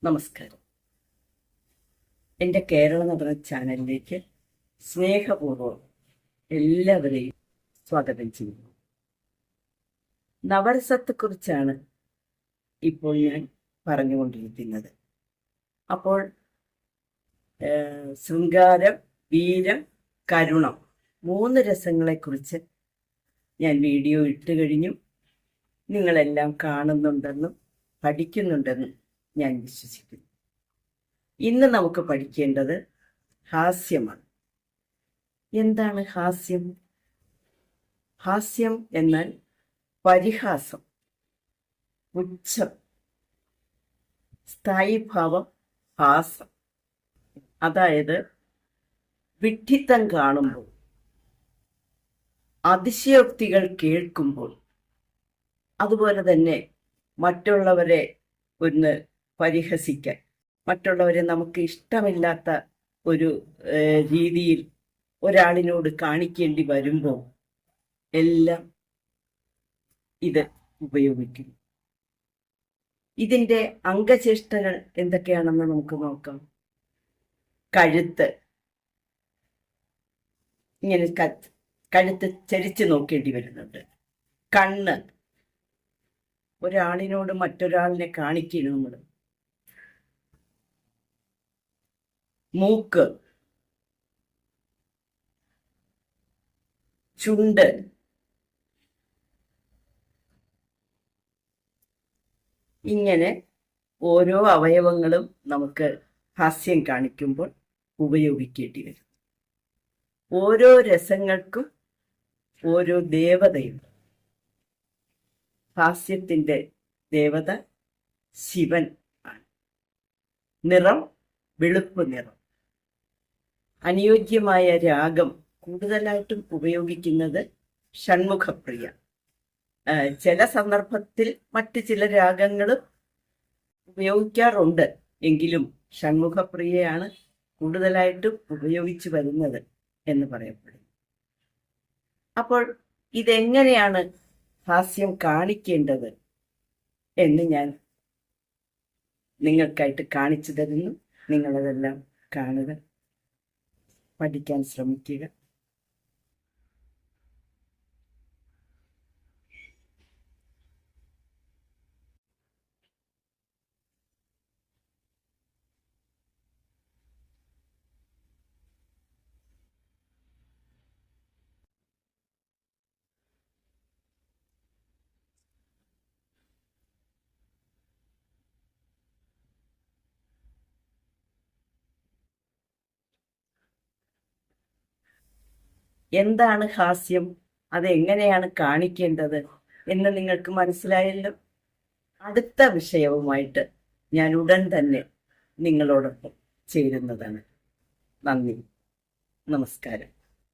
നമസ്കാരം. എൻ്റെ കേരള നടന ചാനലിലേക്ക് സ്നേഹപൂർവ്വം എല്ലാവരെയും സ്വാഗതം ചെയ്യുന്നു. നവരസത്തെക്കുറിച്ചാണ് ഇപ്പോൾ ഞാൻ പറഞ്ഞുകൊണ്ടിരിക്കുന്നത്. അപ്പോൾ ശൃംഗാരം, വീരം, കരുണം, 3 രസങ്ങളെക്കുറിച്ച് ഞാൻ വീഡിയോ ഇട്ട് കഴിഞ്ഞു. നിങ്ങളെല്ലാം കാണുന്നുണ്ടെന്നും പഠിക്കുന്നുണ്ടെന്നും ഞാൻ വിശ്വസിക്കുന്നു. ഇന്ന് നമുക്ക് പഠിക്കേണ്ടത് ഹാസ്യമാണ്. എന്താണ് ഹാസ്യം? ഹാസ്യം എന്നാൽ പരിഹാസം, പുച്ഛം, സ്ഥായീഭാവം, ഹാസം. അതായത് വിഡ്ഢിത്തം കാണുമ്പോൾ, അതിശയോക്തികൾ കേൾക്കുമ്പോൾ, അതുപോലെ തന്നെ മറ്റുള്ളവരെ ഒന്ന് പരിഹസിക്കാൻ, മറ്റുള്ളവരെ നമുക്ക് ഇഷ്ടമില്ലാത്ത ഒരു രീതിയിൽ ഒരാളിനോട് കാണിക്കേണ്ടി വരുമ്പോൾ എല്ലാം ഇത് ഉപയോഗിക്കുന്നു. ഇതിൻ്റെ അംഗചേഷ്ടകൾ എന്തൊക്കെയാണെന്ന് നമുക്ക് നോക്കാം. കഴുത്ത്, ഇങ്ങനെ കഴുത്ത് ചരിച്ച് നോക്കേണ്ടി വരുന്നുണ്ട്. കണ്ണ്, ഒരാളിനോട് മറ്റൊരാളിനെ കാണിക്കണം നമ്മൾ. മൂക്ക്, ചുണ്ട്, ഇങ്ങനെ ഓരോ അവയവങ്ങളും നമുക്ക് ഹാസ്യം കാണിക്കുമ്പോൾ ഉപയോഗിക്കേണ്ടി വരും. ഓരോ രസങ്ങൾക്കും ഓരോ ദേവതയുണ്ട്. ഹാസ്യത്തിൻ്റെ ദേവത ശിവൻ ആണ്. നിറം വെളുപ്പ് നിറം. അനുയോജ്യമായ രാഗം കൂടുതലായിട്ടും ഉപയോഗിക്കുന്നത് ഷൺമുഖപ്രിയ. ചില സന്ദർഭത്തിൽ മറ്റ് ചില രാഗങ്ങളും ഉപയോഗിക്കാറുണ്ട്, എങ്കിലും ഷൺമുഖപ്രിയയാണ് കൂടുതലായിട്ടും ഉപയോഗിച്ചു വരുന്നത് എന്ന് പറയപ്പെടുന്നു. അപ്പോൾ ഇതെങ്ങനെയാണ് ഹാസ്യം കാണിക്കേണ്ടത് എന്ന് ഞാൻ നിങ്ങൾക്കായിട്ട് കാണിച്ചു തരുന്നു. നിങ്ങളതെല്ലാം കാണുക, പഠിക്കാൻ ശ്രമിക്കുക. എന്താണ് ഹാസ്യം, അതെങ്ങനെയാണ് കാണിക്കേണ്ടത് എന്ന് നിങ്ങൾക്ക് മനസ്സിലായല്ലോ. അടുത്ത വിഷയവുമായിട്ട് ഞാൻ ഉടൻ തന്നെ നിങ്ങളോടൊപ്പം ചേരുന്നതാണ്. നന്ദി, നമസ്കാരം.